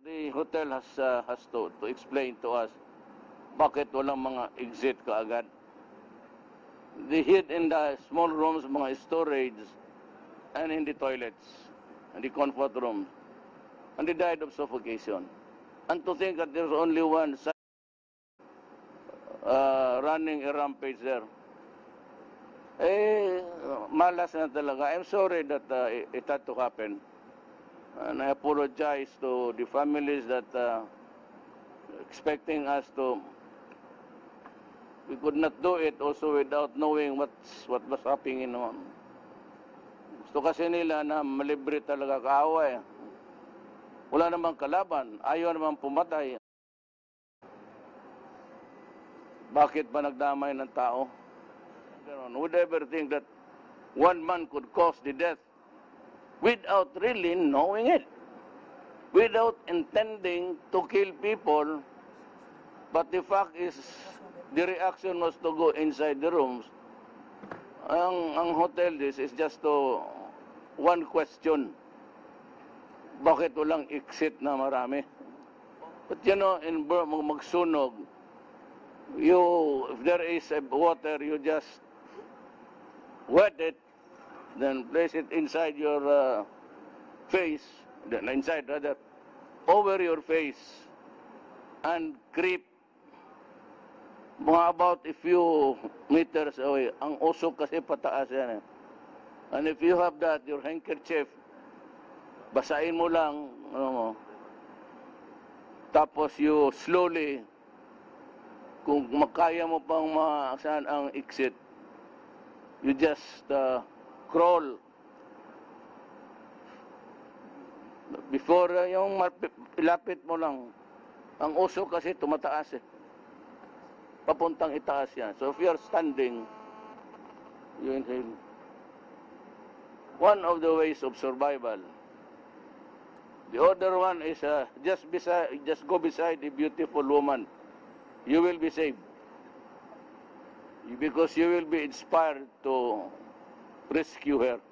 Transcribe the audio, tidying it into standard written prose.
The hotel has to explain to us bakit walang mga exit kaagad. They hid in the small rooms, mga storage, and in the toilets, and the comfort rooms. And they died of suffocation. And to think that there's only one running a rampage there. Malas na talaga. I'm sorry that it had to happen. And I apologize to the families that expecting us to. We could not do it also without knowing what was happening. Gusto kasi nila na malibre talaga kaaway. Wala namang kalaban. Ayaw namang pumatay. Bakit ba nagdamay ng tao? Would ever think that one man could cause the death without really knowing it, without intending to kill people, but the fact is, the reaction was to go inside the rooms. Ang hotel this is just to one question. Bakit walang exit na marami? But you know, in magsunog, if there is water, you just wet it, then place it inside your face, inside rather, over your face, and creep mga about a few meters away. Ang usok kasi pataas yan. And if you have that, your handkerchief, basahin mo lang, tapos you slowly, kung makaya mo pang saan ang exit, you just crawl. Before yung ilapit mo lang, ang usok kasi tumataas eh. Papuntang itaas yan. So if you're standing, you inhale. One of the ways of survival. The other one is just go beside a beautiful woman. You will be saved. Because you will be inspired to rescue her.